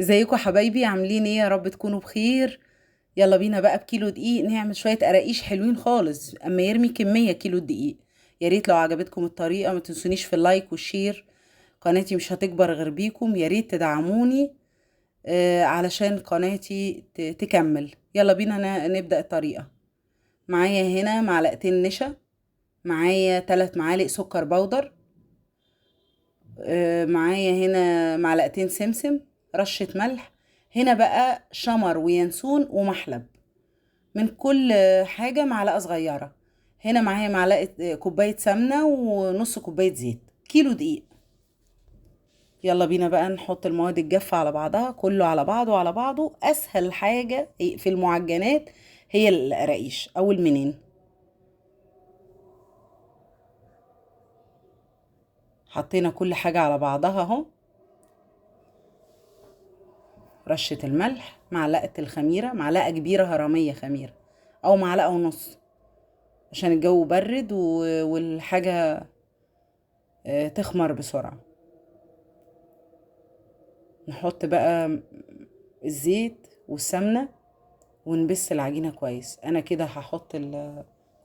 ازيكم حبايبي؟ عاملين ايه؟ يا رب تكونوا بخير. يلا بينا بقى بكيلو دقيق نعمل شوية قراقيش حلوين خالص، اما يرمي كمية كيلو دقيق. يا ريت لو عجبتكم الطريقة ما تنسونيش في اللايك والشير. قناتي مش هتكبر غير بيكم، يا ريت تدعموني علشان قناتي تكمل. يلا بينا نبدأ الطريقة. معايا هنا معلقتين نشا، معايا 3 معالق سكر بودر، معايا هنا معلقتين سمسم، رشة ملح. هنا بقى شمر وينسون ومحلب، من كل حاجة معلقة صغيرة. هنا معايا معلقة كوباية سمنة ونص كوباية زيت، كيلو دقيق. يلا بينا بقى نحط المواد الجافة على بعضها، كله على بعضه على بعضه. أسهل حاجة في المعجنات هي القراقيش أو المنين. حطينا كل حاجة على بعضها اهو. رشة الملح، معلقة الخميرة، معلقة كبيرة هرمية خميرة أو معلقة ونص عشان الجو برد والحاجة تخمر بسرعة. نحط بقى الزيت والسمنة ونبس العجينة كويس. أنا كده هحط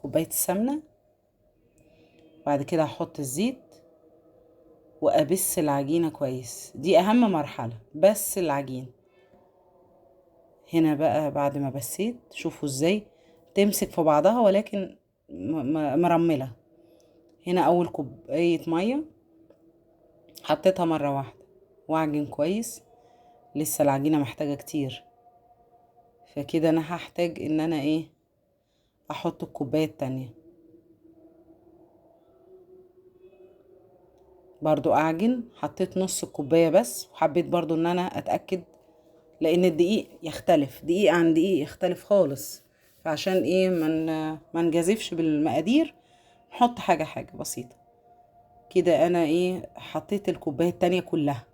كوباية السمنة، بعد كده هحط الزيت وأبس العجينة كويس. دي أهم مرحلة، بس العجين. هنا بقى بعد ما بسيت شوفوا ازاي تمسك في بعضها، ولكن مرملة. هنا أول كوباية مية حطيتها مرة واحدة واعجن كويس. لسه العجينة محتاجة كتير، فكده انا هحتاج ان انا ايه، احط الكوباية التانية برضو اعجن. حطيت نص الكوباية بس، وحبيت برضو ان انا اتأكد، لان الدقيق يختلف، دقيق عن دقيق يختلف خالص. فعشان ايه ما نجازفش بالمقادير، نحط حاجة حاجة بسيطة كده. انا ايه، حطيت الكوباية التانية كلها،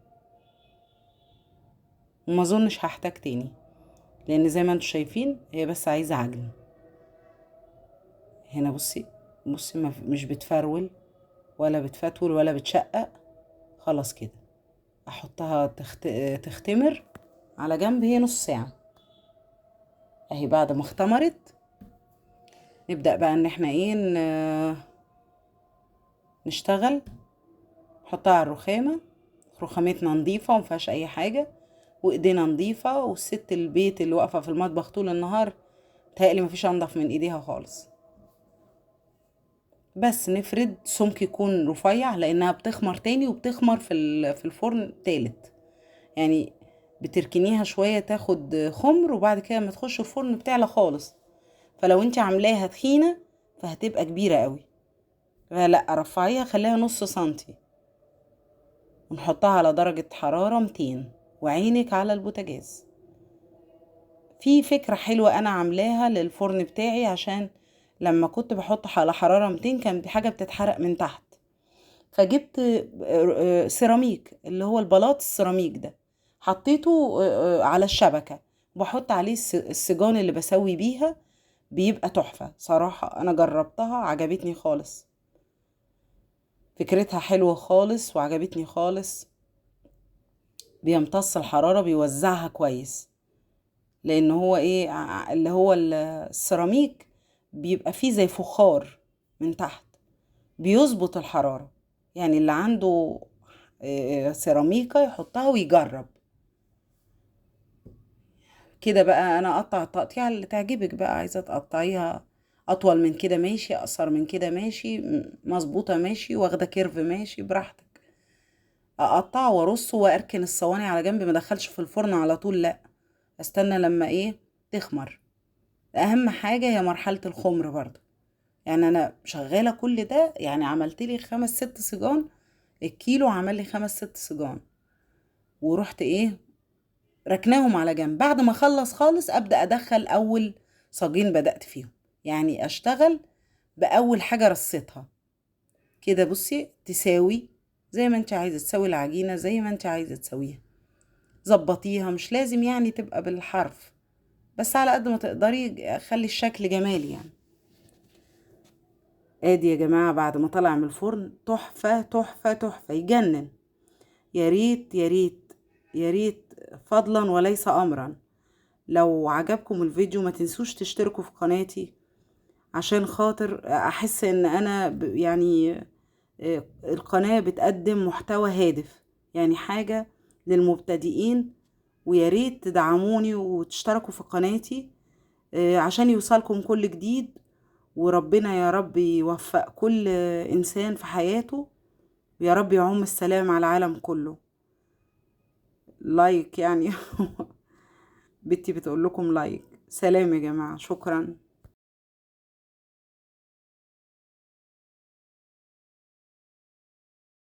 وما اظنش هحتاج تاني، لان زي ما انتم شايفين هي بس عايزة عجن. هنا بصي، بصي مش بتفرول ولا بتفتول ولا بتشقق. خلاص كده احطها تختمر على جنب، هي نص ساعة اهي. بعد ما اختمرت نبدأ بقى ان احنا ايه نشتغل. نحطها على الرخامة، رخامتنا نظيفة ومفيهاش اي حاجة، وايدينا نظيفة، والست البيت اللي واقفة في المطبخ طول النهار متهيألي مفيش انضف من ايديها خالص. بس نفرد سمك يكون رفيع، لانها بتخمر تاني وبتخمر في الفرن تالت. يعني بتركنيها شوية تاخد خمر، وبعد كده ما تخش الفرن بتعلى خالص. فلو انت عاملاها تخينة فهتبقى كبيرة قوي، فلا رفعيها خليها نص سنتي، ونحطها على درجة حرارة 200، وعينك على البوتاجاز. في فكرة حلوة انا عاملاها للفرن بتاعي، عشان لما كنت بحط على حرارة 200 كان حاجة بتتحرق من تحت. فجبت سيراميك، اللي هو البلاط السيراميك ده، حطيته على الشبكة، وبحط عليه السجان اللي بسوي بيها. بيبقى تحفة صراحة، أنا جربتها عجبتني خالص. فكرتها حلوة خالص وعجبتني خالص. بيمتص الحرارة، بيوزعها كويس، لأن هو إيه اللي هو السيراميك بيبقى فيه زي فخار من تحت، بيظبط الحرارة. يعني اللي عنده سيراميكا يحطها ويجرب. كده بقى انا اقطع التقطيعه اللي تعجبك بقى، عايزه تقطعيها اطول من كده ماشي، اقصر من كده ماشي، مظبوطه ماشي، واخده كيرف ماشي، براحتك. اقطع وارص واركن الصواني على جنب، ما ادخلش في الفرن على طول، لا، استنى لما ايه تخمر. اهم حاجه هي مرحله الخمر برضه. يعني انا شغاله كل ده، يعني عملت لي 5 6 سجان. الكيلو عمل لي 5 6 سجان، ورحت ايه ركناهم على جنب. بعد ما اخلص خالص ابدا ادخل اول صاجين بدات فيهم، يعني اشتغل باول حاجه رصيتها كده. بصي تساوي زي ما انت عايزه تسوي العجينه، زي ما انت عايزه تسويها، ظبطيها. مش لازم يعني تبقى بالحرف، بس على قد ما تقدري خلي الشكل جمالي يعني. ادي يا جماعه بعد ما طلع من الفرن، تحفه تحفه تحفه، يجنن. يا ريت يا ريت يا ريت فضلا وليس امرا. لو عجبكم الفيديو ما تنسوش تشتركوا في قناتي، عشان خاطر احس ان انا يعني القناة بتقدم محتوى هادف، يعني حاجة للمبتدئين. ويا ريت تدعموني وتشتركوا في قناتي عشان يوصلكم كل جديد. وربنا يا رب يوفق كل إنسان في حياته، ويا رب يعم السلام على العالم كله. لايك يعني. بنتي بتقول لكم لايك. سلام يا جماعة، شكرا.